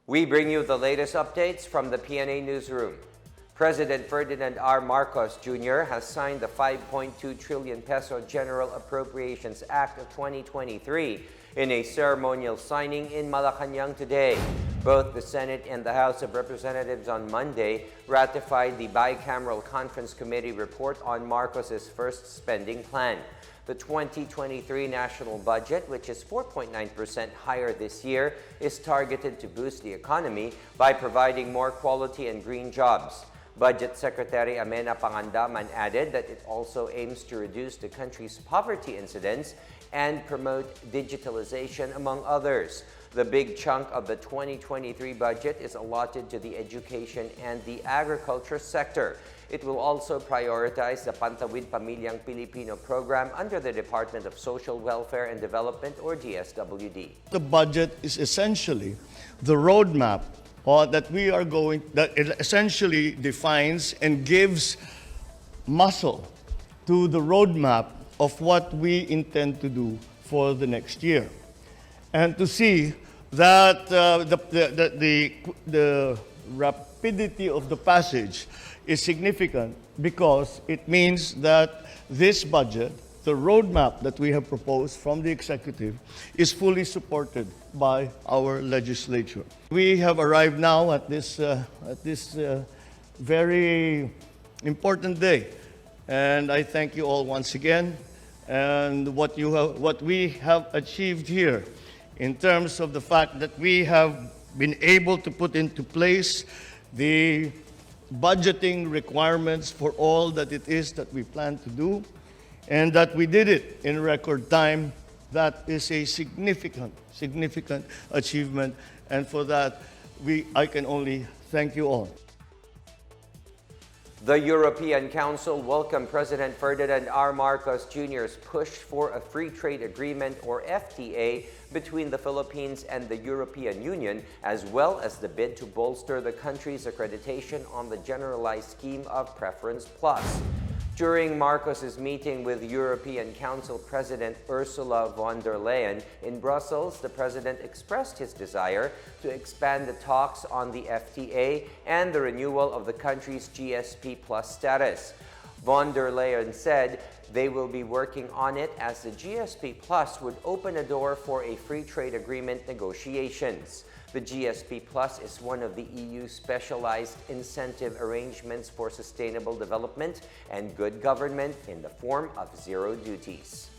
We bring you the latest updates from the Pna Newsroom. President Ferdinand R. Marcos Jr. has signed the 5.2 trillion peso General Appropriations Act of 2023 in a ceremonial signing in Malacanang today. Both the Senate and the House of Representatives on Monday ratified the Bicameral Conference Committee report on Marcos's first spending plan. The 2023 national budget, which is 4.9% higher this year, is targeted to boost the economy by providing more quality and green jobs. Budget Secretary Amenah Pangandaman added that it also aims to reduce the country's poverty incidence and promote digitalization, among others. The big chunk of the 2023 budget is allotted to the education and the agriculture sector. It will also prioritize the Pantawid Pamilyang Pilipino program under the Department of Social Welfare and Development, or DSWD. The budget is essentially the roadmap that it essentially defines and gives muscle to the roadmap of what we intend to do for the next year. And to see that the rapidity of the passage is significant because it means that this budget, the roadmap that we have proposed from the executive, is fully supported by our legislature. We have arrived now at this very important day, and I thank you all once again. And what we have achieved here, in terms of the fact that we have been able to put into place the budgeting requirements for all that it is that we plan to do, and that we did it in record time, that is a significant achievement. And for that, I can only thank you all. The European Council welcomed President Ferdinand R. Marcos Jr.'s push for a free trade agreement, or FTA, between the Philippines and the European Union, as well as the bid to bolster the country's accreditation on the Generalized Scheme of Preference Plus. During Marcos's meeting with European Council President Ursula von der Leyen in Brussels, the president expressed his desire to expand the talks on the FTA and the renewal of the country's GSP Plus status. Von der Leyen said they will be working on it, as the GSP Plus would open a door for a free trade agreement negotiations. The GSP Plus is one of the EU's specialized incentive arrangements for sustainable development and good government in the form of zero duties.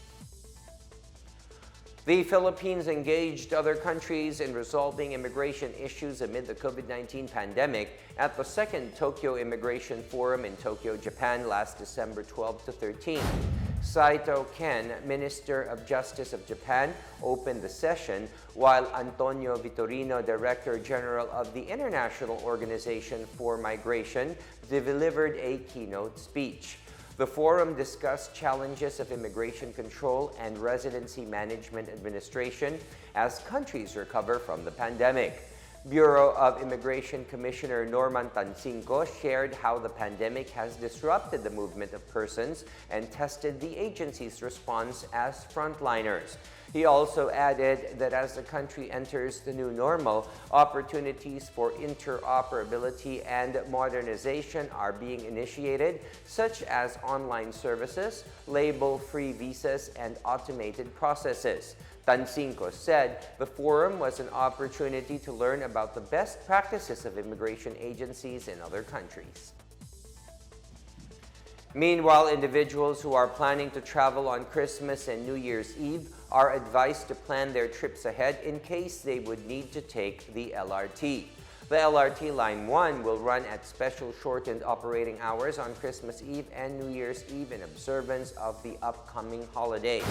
The Philippines engaged other countries in resolving immigration issues amid the COVID-19 pandemic at the second Tokyo Immigration Forum in Tokyo, Japan, last December 12 to 13. Saito Ken, Minister of Justice of Japan, opened the session, while Antonio Vitorino, Director General of the International Organization for Migration, delivered a keynote speech. The forum discussed challenges of immigration control and residency management administration as countries recover from the pandemic. Bureau of Immigration Commissioner Norman Tansingco shared how the pandemic has disrupted the movement of persons and tested the agency's response as frontliners. He also added that as the country enters the new normal, opportunities for interoperability and modernization are being initiated, such as online services, label-free visas, and automated processes. Tansingco said the forum was an opportunity to learn about the best practices of immigration agencies in other countries. Meanwhile, individuals who are planning to travel on Christmas and New Year's Eve are advised to plan their trips ahead in case they would need to take the LRT. The LRT Line 1 will run at special shortened operating hours on Christmas Eve and New Year's Eve in observance of the upcoming holidays.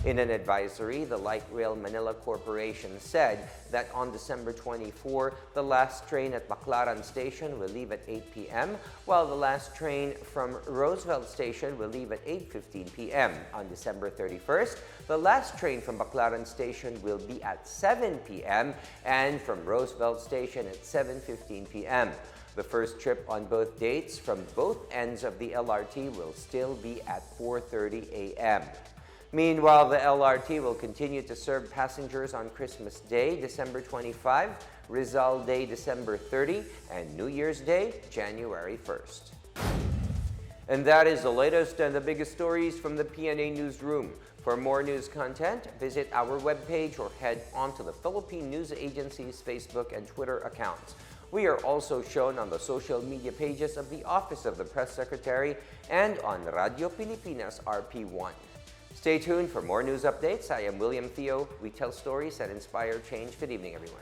In an advisory, the Light Rail Manila Corporation said that on December 24, the last train at Baclaran Station will leave at 8 p.m., while the last train from Roosevelt Station will leave at 8:15 p.m. On December 31st, the last train from Baclaran Station will be at 7 p.m. and from Roosevelt Station at 7:15 p.m. The first trip on both dates from both ends of the LRT will still be at 4:30 a.m. Meanwhile, the LRT will continue to serve passengers on Christmas Day, December 25, Rizal Day, December 30, and New Year's Day, January 1st. And that is the latest and the biggest stories from the PNA Newsroom. For more news content, visit our webpage or head on to the Philippine News Agency's Facebook and Twitter accounts. We are also shown on the social media pages of the Office of the Press Secretary and on Radio Pilipinas RP1. Stay tuned for more news updates. I am William Theo. We tell stories that inspire change. Good evening, everyone.